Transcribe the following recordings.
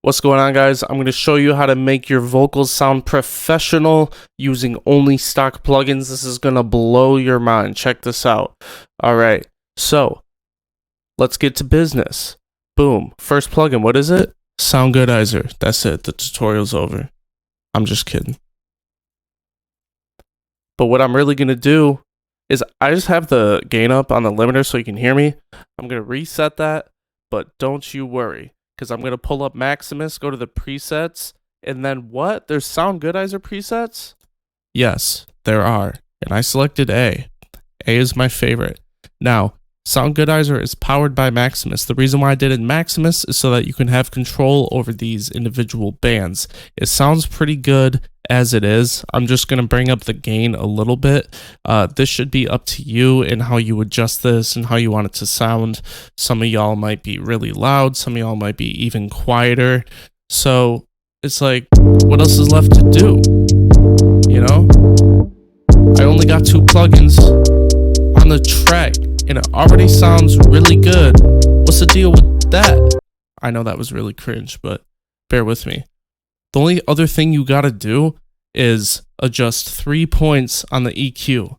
What's going on, guys? I'm going to show you how to make your vocals sound professional using only stock plugins. This is going to blow your mind. Check this out. All right, so let's get to business. Boom. First plugin, what is it? Sound Goodizer. That's it. The tutorial's over. I'm just kidding. But what I'm really going to do is I just have the gain up on the limiter so you can hear me. I'm going to reset that, but don't you worry. Because I'm going to pull up Maximus, go to the presets, and then what? There's Sound Goodizer presets? Yes, there are. And I selected A. A is my favorite. Now, Sound Goodizer is powered by Maximus. The reason why I did it in Maximus is so that you can have control over these individual bands. It sounds pretty good as it is. I'm just going to bring up the gain a little bit. This should be up to you and how you adjust this and how you want it to sound. Some of y'all might be really loud. Some of y'all might be even quieter. So it's like, what else is left to do? You know? I only got 2 plugins on the track and it already sounds really good. What's the deal with that? I know that was really cringe, but bear with me. The only other thing you gotta do is adjust 3 points on the EQ.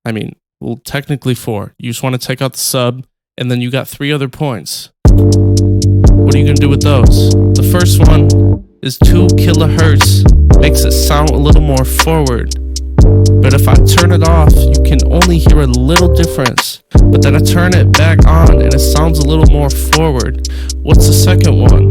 I mean, well, technically 4. You just want to take out the sub, and then you got 3 other points. What are you gonna do with those? The first one is 2 kilohertz. Makes it sound a little more forward. But if I turn it off, you can only hear a little difference. But then I turn it back on, and it sounds a little more forward. What's the second one?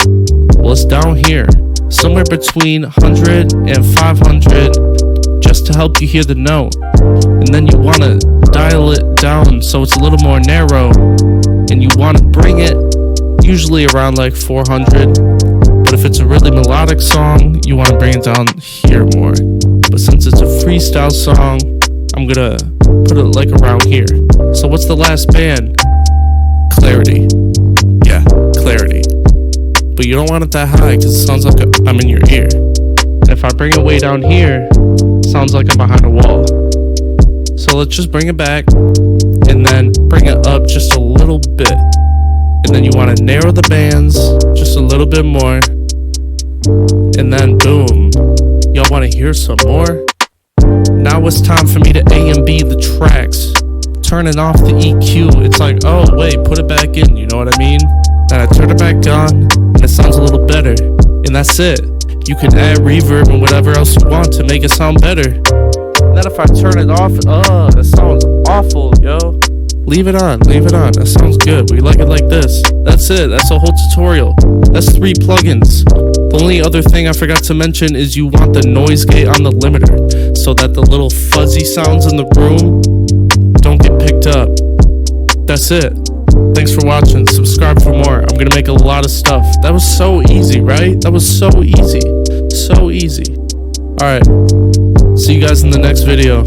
Well, it's down here. Somewhere between 100 and 500, just to help you hear the note. And then you want to dial it down so it's a little more narrow, and you want to bring it usually around like 400. But if it's a really melodic song, you want to bring it down here more. But since it's a freestyle song, I'm gonna put it like around here. So what's the last band? Clarity. Yeah, clarity. But you don't want it that high because it sounds like I'm in your ear. And if I bring it way down here, it sounds like I'm behind a wall. So let's just bring it back and then bring it up just a little bit. And then you want to narrow the bands just a little bit more. And then boom. Y'all want to hear some more? Now it's time for me to A and B the tracks. Turning off the EQ, it's like, oh wait, put it back in, you know what I mean? Then I turn it back on, and it sounds a little better. And that's it. You can add reverb and whatever else you want to make it sound better. And then if I turn it off, it sounds awful, yo. Leave it on, that sounds good. We like it like this. That's it, that's a whole tutorial. That's 3 plugins. The only other thing I forgot to mention is you want the noise gate on the limiter so that the little fuzzy sounds in the room don't get picked up. That's it. Thanks for watching. Subscribe for more. I'm gonna make a lot of stuff. That was so easy, right? That was so easy. So easy. Alright. See you guys in the next video.